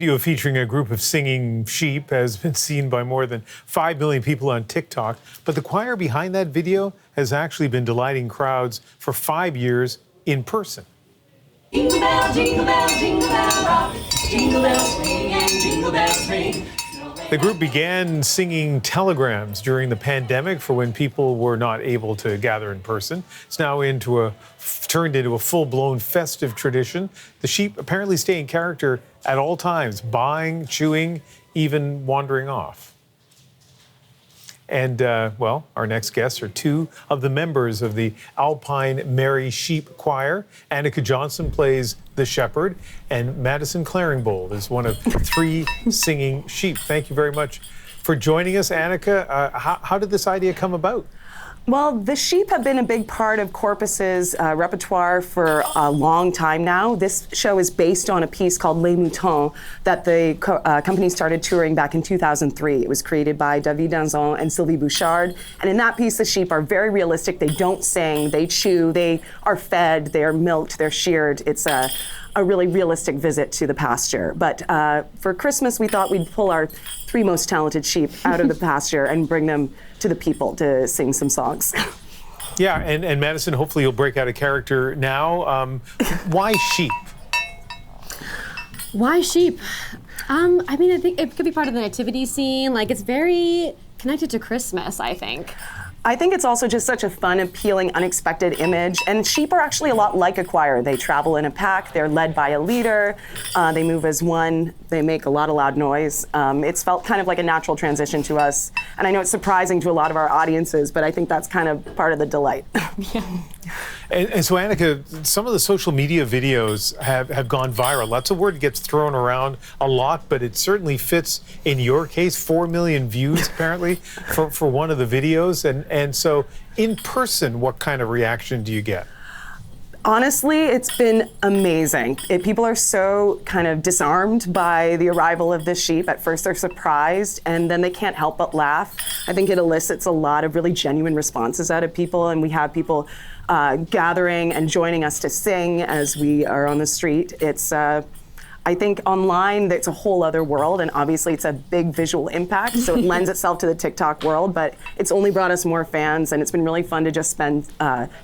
Video featuring a group of singing sheep has been seen by more than 5 million people on TikTok. But the choir behind that video has actually been delighting crowds for 5 years in person. Jingle bell, jingle bell, jingle bell rock. Jingle bells ring and jingle bells ring. The group began singing telegrams during the pandemic for when people were not able to gather in person. It's now turned into a full-blown festive tradition. The sheep apparently stay in character at all times, buying, chewing, even wandering off. And, our next guests are two of the members of the Alpine Mary Sheep Choir. Anika Johnson plays the shepherd, and Madison Claringbold is one of 3 singing sheep. Thank you very much for joining us, Anika. How did this idea come about? Well, the sheep have been a big part of Corpus's repertoire for a long time now. This show is based on a piece called Les Moutons that the company started touring back in 2003. It was created by David Danzon and Sylvie Bouchard. And in that piece, the sheep are very realistic. They don't sing, they chew, they are fed, they are milked, they're sheared. It's a really realistic visit to the pasture. But for Christmas, we thought we'd pull our 3 most talented sheep out of the pasture and bring them to the people to sing some songs. Yeah, and Madison, hopefully you'll break out a character now. Why sheep? Why sheep? I think it could be part of the nativity scene. Like, it's very connected to Christmas, I think. I think it's also just such a fun, appealing, unexpected image. And sheep are actually a lot like a choir. They travel in a pack, they're led by a leader, they move as one, they make a lot of loud noise. It's felt kind of like a natural transition to us. And I know it's surprising to a lot of our audiences, but I think that's kind of part of the delight. Yeah. And so, Anika, some of the social media videos have gone viral. That's a word that gets thrown around a lot, but it certainly fits in your case. 4 million views, apparently, for one of the videos. And so, in person, what kind of reaction do you get? Honestly, it's been amazing. People are so kind of disarmed by the arrival of this sheep. At first they're surprised, and then they can't help but laugh. I think it elicits a lot of really genuine responses out of people, and we have people gathering and joining us to sing as we are on the street. It's I think online, it's a whole other world, and obviously it's a big visual impact, so it lends itself to the TikTok world, but it's only brought us more fans, and it's been really fun to just spend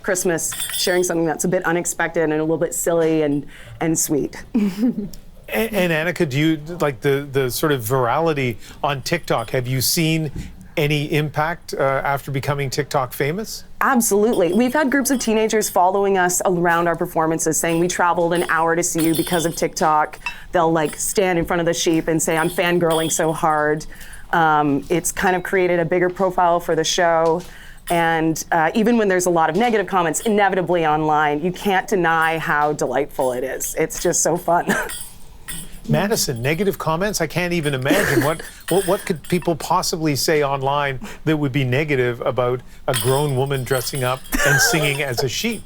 Christmas sharing something that's a bit unexpected and a little bit silly and sweet. And Anika, do you, like the sort of virality on TikTok, have you seen any impact after becoming TikTok famous? Absolutely. We've had groups of teenagers following us around our performances saying we traveled an hour to see you because of TikTok. They'll stand in front of the sheep and say, I'm fangirling so hard. It's kind of created a bigger profile for the show. And even when there's a lot of negative comments, inevitably online, you can't deny how delightful it is. It's just so fun. Madison, negative comments? I can't even imagine. What could people possibly say online that would be negative about a grown woman dressing up and singing as a sheep?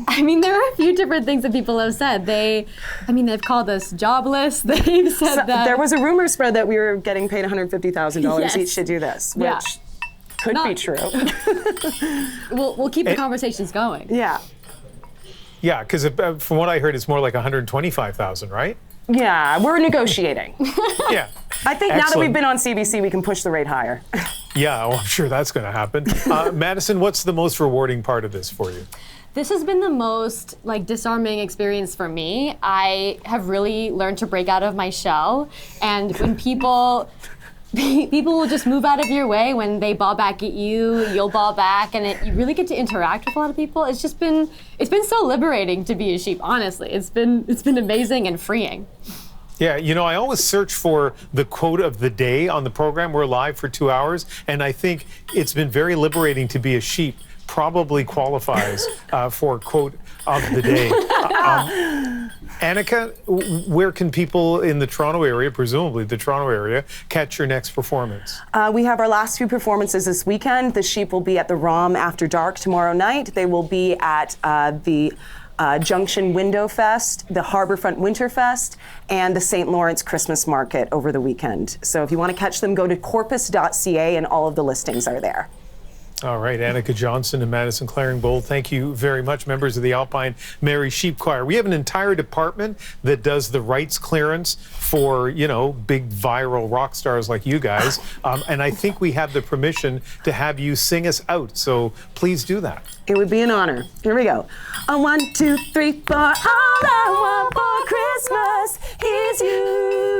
I mean, there are a few different things that people have said. They've called us jobless. They've said that. There was a rumor spread that we were getting paid $150,000 Yes. each to do this, which could be true. We'll keep the conversations going. Yeah. Yeah, because from what I heard, it's more like $125,000, right? Yeah, we're negotiating. Yeah. I think now that we've been on CBC, we can push the rate higher. Yeah, well, I'm sure that's going to happen. Madison, what's the most rewarding part of this for you? This has been the most disarming experience for me. I have really learned to break out of my shell, and when people will just move out of your way. When they ball back at you, you'll ball back, and you really get to interact with a lot of people. It's been so liberating to be a sheep, honestly. It's been amazing and freeing. Yeah, I always search for the quote of the day on the program. We're live for 2 hours, and I think it's been very liberating to be a sheep. Probably qualifies for quote of the day. Anika, where can people in the Toronto area, presumably the Toronto area, catch your next performance? We have our last few performances this weekend. The sheep will be at the ROM after dark tomorrow night. They will be at the Junction Window Fest, the Harbourfront Winter Fest, and the St. Lawrence Christmas Market over the weekend. So if you want to catch them, go to corpus.ca and all of the listings are there. All right, Anika Johnson and Madison Claringbold, thank you very much, members of the Alpine Mary Sheep Choir. We have an entire department that does the rights clearance for, you know, big viral rock stars like you guys. And I think we have the permission to have you sing us out. So please do that. It would be an honor. Here we go. 1, 2, 3, 4. All I want for Christmas is you.